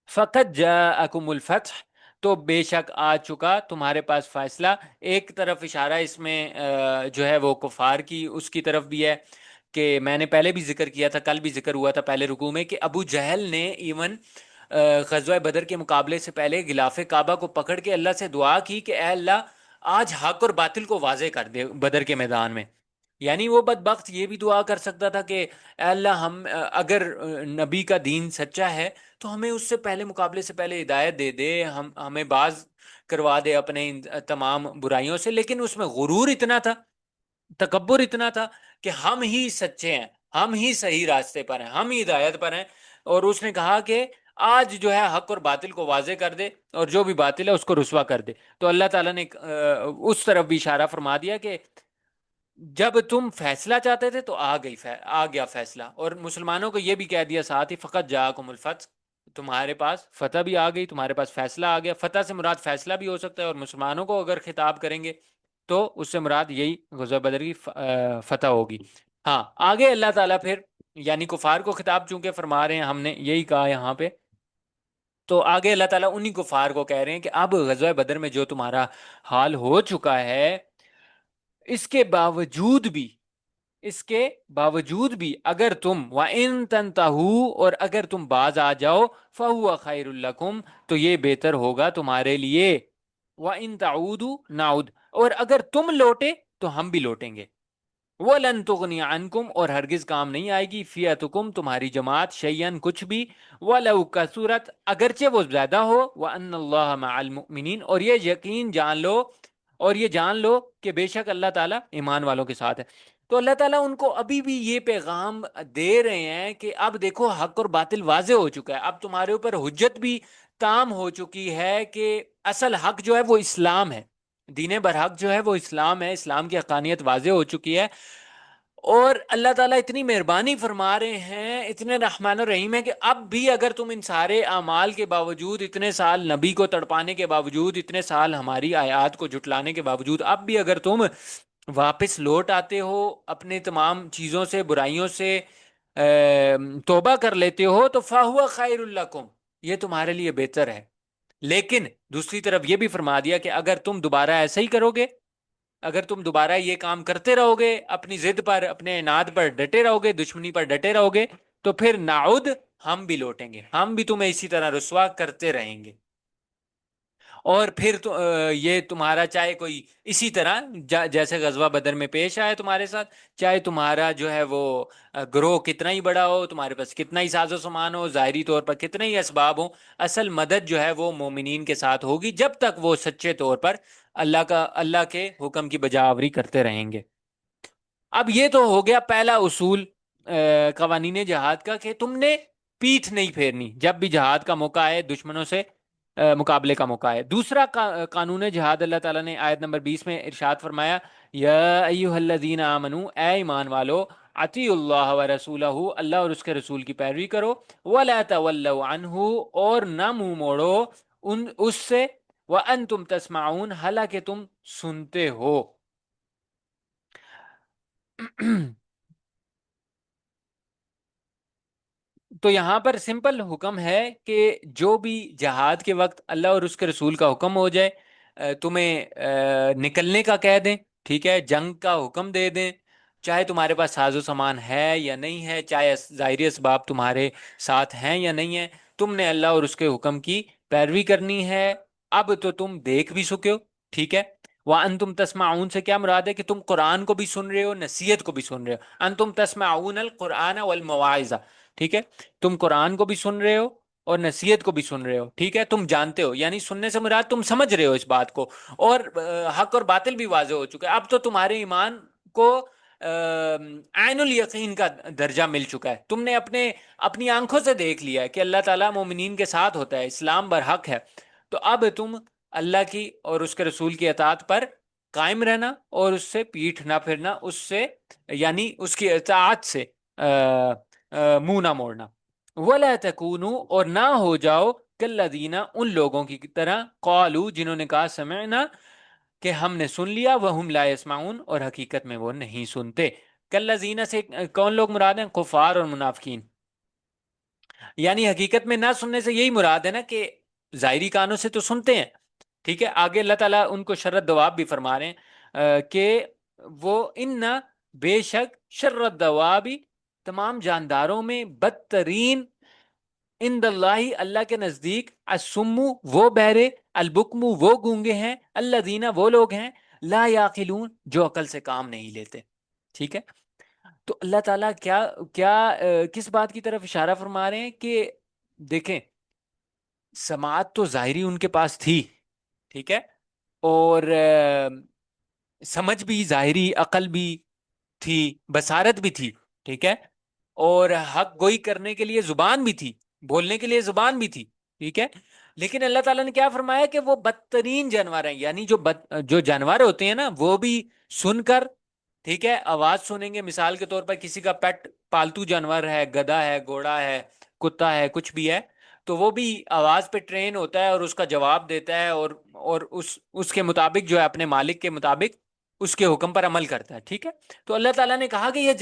فقط جاءکم الفتح تو بے شک آ چکا تمہارے پاس فیصلہ. ایک طرف اشارہ اس میں جو ہے وہ کفار کی اس کی طرف بھی ہے، کہ میں نے پہلے بھی ذکر کیا تھا، کل بھی ذکر ہوا تھا پہلے رکوع میں، کہ ابو جہل نے ایون غزوہ بدر کے مقابلے سے پہلے غلاف کعبہ کو پکڑ کے اللہ سے دعا کی کہ اے اللہ آج حق اور باطل کو واضح کر دے بدر کے میدان میں. یعنی وہ بدبخت یہ بھی دعا کر سکتا تھا کہ اے اللہ اگر نبی کا دین سچا ہے تو ہمیں اس سے پہلے مقابلے سے پہلے ہدایت دے دے، ہمیں باز کروا دے اپنے تمام برائیوں سے. لیکن اس میں غرور اتنا تھا، تکبر اتنا تھا کہ ہم ہی سچے ہیں، ہم ہی صحیح راستے پر ہیں، ہم ہی ہدایت پر ہیں. اور اس نے کہا کہ آج جو ہے حق اور باطل کو واضح کر دے اور جو بھی باطل ہے اس کو رسوا کر دے. تو اللہ تعالیٰ نے اس طرف بھی اشارہ فرما دیا کہ جب تم فیصلہ چاہتے تھے تو آ گیا فیصلہ. اور مسلمانوں کو یہ بھی کہہ دیا ساتھ ہی فقط جاءکم الفتح، تمہارے پاس فتح بھی آ گئی، تمہارے پاس فیصلہ آ گیا. فتح سے مراد فیصلہ بھی ہو سکتا ہے، اور مسلمانوں کو اگر خطاب کریں گے تو اس سے مراد یہی غزوہ بدر کی فتح ہوگی. ہاں آگے اللہ تعالیٰ پھر یعنی کفار کو خطاب چونکہ فرما رہے ہیں، ہم نے یہی کہا یہاں پہ، تو آگے اللہ تعالیٰ انہی کفار کو کہہ رہے ہیں کہ اب غزوہ بدر میں جو تمہارا حال ہو چکا ہے، اس کے باوجود بھی، اس کے باوجود بھی اگر تم وَإِن تَنْتَهُوا، اور اگر تم باز آ جاؤ، فَهُوَ خَيْرٌ لَكُمْ، تو یہ بہتر ہوگا تمہارے لیے. وَإِن تَعُودُوا نَعُودْ، اور اگر تم لوٹے تو ہم بھی لوٹیں گے. وَلَن تُغْنِيَ عَنْكُمْ، اور ہرگز کام نہیں آئے گی، فِئَتُكُمْ تمہاری جماعت، شَيْئًا کچھ بھی، وَلَوْ كَثُرَتْ اگرچہ وہ زیادہ ہو، وَأَنَّ اللَّهَ مَعَ الْمُؤْمِنِينَ، اور یہ یقین جان لو، اور یہ جان لو کہ بے شک اللہ تعالیٰ ایمان والوں کے ساتھ ہے. تو اللہ تعالیٰ ان کو ابھی بھی یہ پیغام دے رہے ہیں کہ اب دیکھو حق اور باطل واضح ہو چکا ہے، اب تمہارے اوپر حجت بھی تام ہو چکی ہے کہ اصل حق جو ہے وہ اسلام ہے، دین برحق جو ہے وہ اسلام ہے، اسلام کی حقانیت واضح ہو چکی ہے. اور اللہ تعالیٰ اتنی مہربانی فرما رہے ہیں، اتنے رحمان الرحیم ہے کہ اب بھی اگر تم ان سارے اعمال کے باوجود، اتنے سال نبی کو تڑپانے کے باوجود، اتنے سال ہماری آیات کو جھٹلانے کے باوجود، اب بھی اگر تم واپس لوٹ آتے ہو اپنے تمام چیزوں سے، برائیوں سے توبہ کر لیتے ہو، تو فَهُوَ خَيْرٌ لَكُمْ، یہ تمہارے لیے بہتر ہے. لیکن دوسری طرف یہ بھی فرما دیا کہ اگر تم دوبارہ ایسا ہی کرو گے، اگر تم دوبارہ یہ کام کرتے رہو گے، اپنی ضد پر، اپنے عناد پر ڈٹے رہو گے، دشمنی پر ڈٹے رہو گے، تو پھر نعود، ہم بھی لوٹیں گے، ہم بھی تمہیں اسی طرح رسوا کرتے رہیں گے. اور پھر تو یہ تمہارا چاہے کوئی اسی طرح جیسے غزوہ بدر میں پیش آئے تمہارے ساتھ، چاہے تمہارا جو ہے وہ گروہ کتنا ہی بڑا ہو، تمہارے پاس کتنا ہی ساز و سامان ہو، ظاہری طور پر کتنے ہی اسباب ہوں، اصل مدد جو ہے وہ مومنین کے ساتھ ہوگی جب تک وہ سچے طور پر اللہ کے حکم کی بجا آوری کرتے رہیں گے. اب یہ تو ہو گیا پہلا اصول قوانین جہاد کا، کہ تم نے پیٹھ نہیں پھیرنی جب بھی جہاد کا موقع آئے، دشمنوں سے مقابلے کا موقع ہے. دوسرا قانون جہاد اللہ تعالیٰ نے آیت نمبر 20 میں ارشاد فرمایا، یا ایھا الذین آمنو، اے ایمان والو، اطیعوا اللہ ورسولہ، اللہ اور اس کے رسول کی پیروی کرو، ولا تولوا عنہ، اور نہ منہ موڑو اس سے، وانتم تسمعون، حالانکہ تم سنتے ہو. تو یہاں پر سمپل حکم ہے کہ جو بھی جہاد کے وقت اللہ اور اس کے رسول کا حکم ہو جائے، تمہیں نکلنے کا کہہ دیں، ٹھیک ہے، جنگ کا حکم دے دیں، چاہے تمہارے پاس ساز و سامان ہے یا نہیں ہے، چاہے ظاہری اسباب تمہارے ساتھ ہیں یا نہیں ہیں، تم نے اللہ اور اس کے حکم کی پیروی کرنی ہے. اب تو تم دیکھ بھی سکے ہو، ٹھیک ہے. وَأَنْتُمْ تَسْمَعُونَ سے کیا مراد ہے کہ تم قرآن کو بھی سن رہے ہو، نصیحت کو بھی سن رہے ہو. أَنْتُمْ تَسْمَعُونَ الْقُرْآنَ وَالْمَوَاعِظَ، ٹھیک ہے، تم قرآن کو بھی سن رہے ہو اور نصیحت کو بھی سن رہے ہو، ٹھیک ہے، تم جانتے ہو، یعنی سننے سے مراد تم سمجھ رہے ہو اس بات کو، اور حق اور باطل بھی واضح ہو چکا ہے. اب تو تمہارے ایمان کو عین الیقین کا درجہ مل چکا ہے، تم نے اپنی آنکھوں سے دیکھ لیا ہے کہ اللہ تعالیٰ مومنین کے ساتھ ہوتا ہے، اسلام برحق ہے. تو اب تم اللہ کی اور اس کے رسول کی اطاعت پر قائم رہنا، اور اس سے پیٹھ نہ پھرنا، اس سے یعنی اس کی اطاعت سے منہ نہ موڑنا. وَلَا تَكُونُوا، اور نہ ہو جاؤ، كَالَّذِينَ، ان لوگوں کی طرح، قالوا، جنہوں نے کہا سمعنا، کہ ہم نے سن لیا، وَهُمْ لَا يَسْمَعُونَ، اور حقیقت میں وہ نہیں سنتے. كَالَّذِينَ سے کون لوگ مراد ہیں؟ کفار اور منافقین. یعنی حقیقت میں نہ سننے سے یہی مراد ہے نا کہ ظاہری کانوں سے تو سنتے ہیں، ٹھیک ہے. آگے اللہ تعالیٰ ان کو شر الدواب بھی فرما رہے ہیں کہ وہ بے شک شر الدواب، تمام جانداروں میں بدترین، عند اللہ، اللہ کے نزدیک، السم، وہ بہرے، البکم، وہ گونگے ہیں، الذین، وہ لوگ ہیں، لا یعقلون، جو عقل سے کام نہیں لیتے. ٹھیک ہے. تو اللہ تعالیٰ کس بات کی طرف اشارہ فرما رہے ہیں کہ دیکھیں، سماعت تو ظاہری ان کے پاس تھی، ٹھیک ہے، اور سمجھ بھی ظاہری، عقل بھی تھی، بصارت بھی تھی، ٹھیک ہے، اور حق گوئی کرنے کے لیے زبان بھی تھی، بولنے کے لیے زبان بھی تھی، ٹھیک ہے. لیکن اللہ تعالیٰ نے کیا فرمایا کہ وہ بدترین جانور ہیں، یعنی جو جانور ہوتے ہیں نا، وہ بھی سن کر، ٹھیک ہے، آواز سنیں گے، مثال کے طور پر کسی کا پیٹ، پالتو جانور ہے، گدھا ہے، گھوڑا ہے، کتا ہے، کچھ بھی ہے، تو وہ بھی آواز پہ ٹرین ہوتا ہے اور اس کا جواب دیتا ہے، اور اس کے مطابق جو ہے اپنے مالک کے مطابق اس کے حکم پر عمل کرتا ہے، ٹھیک ہے۔ تو اللہ تعالیٰ نے کہا کہ یہ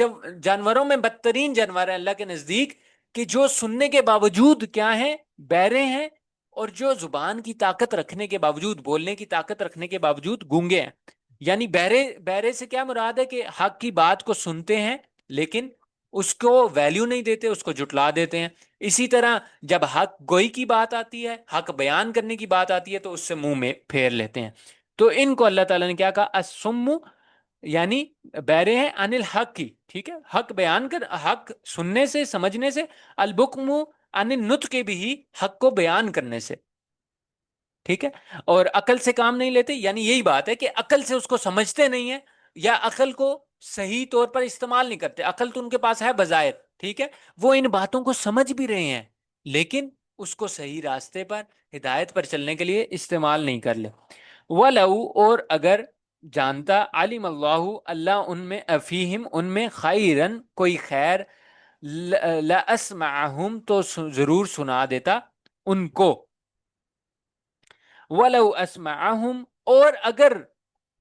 جانوروں میں بدترین جانور ہے اللہ کے نزدیک، کہ جو سننے کے باوجود کیا ہیں، بہرے ہیں، اور جو زبان کی طاقت رکھنے کے باوجود، بولنے کی طاقت رکھنے کے باوجود گونگے ہیں۔ یعنی بہرے، بہرے سے کیا مراد ہے کہ حق کی بات کو سنتے ہیں لیکن اس کو ویلیو نہیں دیتے، اس کو جٹلا دیتے ہیں۔ اسی طرح جب حق گوئی کی بات آتی ہے، حق بیان کرنے کی بات آتی ہے، تو اس سے منہ میں پھیر لیتے ہیں۔ تو ان کو اللہ تعالیٰ نے کیا کہا، السم، یعنی بہرے ہیں عن الحق کی، ٹھیک ہے، حق بیان کر، حق سننے سے، سمجھنے سے، البکم عن النطق بھی، حق کو بیان کرنے سے، ٹھیک ہے، اور عقل سے کام نہیں لیتے، یعنی یہی بات ہے کہ عقل سے اس کو سمجھتے نہیں ہیں، یا عقل کو صحیح طور پر استعمال نہیں کرتے۔ عقل تو ان کے پاس ہے بظاہر، ٹھیک ہے، وہ ان باتوں کو سمجھ بھی رہے ہیں لیکن اس کو صحیح راستے پر، ہدایت پر چلنے کے لیے استعمال نہیں کر لے۔ وَلَوْ، اور اگر جانتا، علم اللہ، اللہ ان میں، فیہم ان میں، خیرن کوئی خیر، لَأَسْمَعَهُمْ تو ضرور سنا دیتا ان کو۔ وَلَوْ أَسْمَعَهُمْ، اور اگر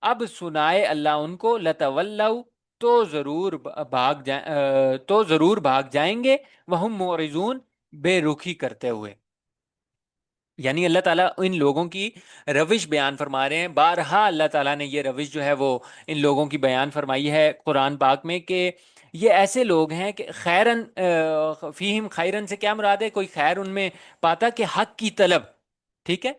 اب سنائے اللہ ان کو، لَتَوَلَّوْا تو ضرور بھاگ جائیں گے، وَهُمْ مُعْرِضُونَ بے رخی کرتے ہوئے۔ یعنی اللہ تعالیٰ ان لوگوں کی روش بیان فرما رہے ہیں، بارہا اللہ تعالیٰ نے یہ روش جو ہے وہ ان لوگوں کی بیان فرمائی ہے قرآن پاک میں، کہ یہ ایسے لوگ ہیں کہ خیرن، فیہم خیرن سے کیا مراد ہے، کوئی خیر ان میں پاتا، کہ حق کی طلب، ٹھیک ہے،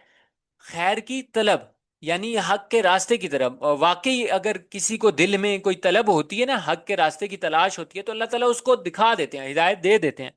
خیر کی طلب، یعنی حق کے راستے کی طرف، واقعی اگر کسی کو دل میں کوئی طلب ہوتی ہے نا، حق کے راستے کی تلاش ہوتی ہے، تو اللہ تعالیٰ اس کو دکھا دیتے ہیں، ہدایت دے دیتے ہیں۔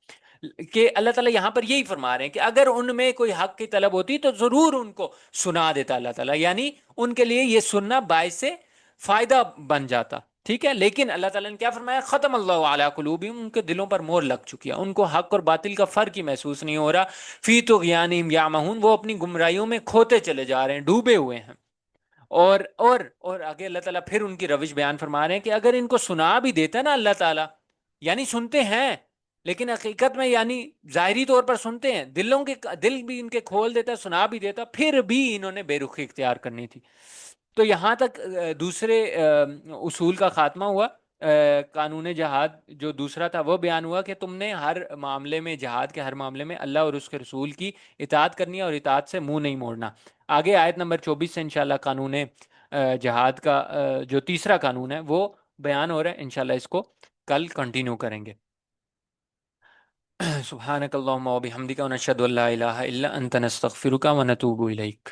کہ اللہ تعالیٰ یہاں پر یہی فرما رہے ہیں کہ اگر ان میں کوئی حق کی طلب ہوتی تو ضرور ان کو سنا دیتا اللہ تعالیٰ، یعنی ان کے لیے یہ سننا باعث سے فائدہ بن جاتا، ٹھیک ہے۔ لیکن اللہ تعالیٰ نے کیا فرمایا، ختم اللہ علی قلوبہم، ان کے دلوں پر مہر لگ چکی ہے، ان کو حق اور باطل کا فرق ہی محسوس نہیں ہو رہا، فی طغیانہم یعمہون، وہ اپنی گمراہیوں میں کھوتے چلے جا رہے ہیں، ڈوبے ہوئے ہیں۔ اور آگے اللہ تعالیٰ پھر ان کی روش بیان فرما رہے ہیں کہ اگر ان کو سنا بھی دیتا نا اللہ تعالیٰ، یعنی سنتے ہیں لیکن حقیقت میں، یعنی ظاہری طور پر سنتے ہیں، دل بھی ان کے کھول دیتا، سنا بھی دیتا، پھر بھی انہوں نے بے رخی اختیار کرنی تھی۔ تو یہاں تک دوسرے اصول کا خاتمہ ہوا۔ قانون جہاد جو دوسرا تھا وہ بیان ہوا کہ تم نے ہر معاملے میں، جہاد کے ہر معاملے میں اللہ اور اس کے رسول کی اطاعت کرنی ہے اور اطاعت سے منہ نہیں موڑنا۔ آگے آیت نمبر 24 سے انشاءاللہ قانون جہاد کا جو تیسرا قانون ہے وہ بیان ہو رہا ہے، انشاءاللہ اس کو کل کنٹینیو کریں گے۔ سبحانک اللہم و بحمدک، ونشہد ان لا الہ الا انت، نستغفرک ونتوب الیک۔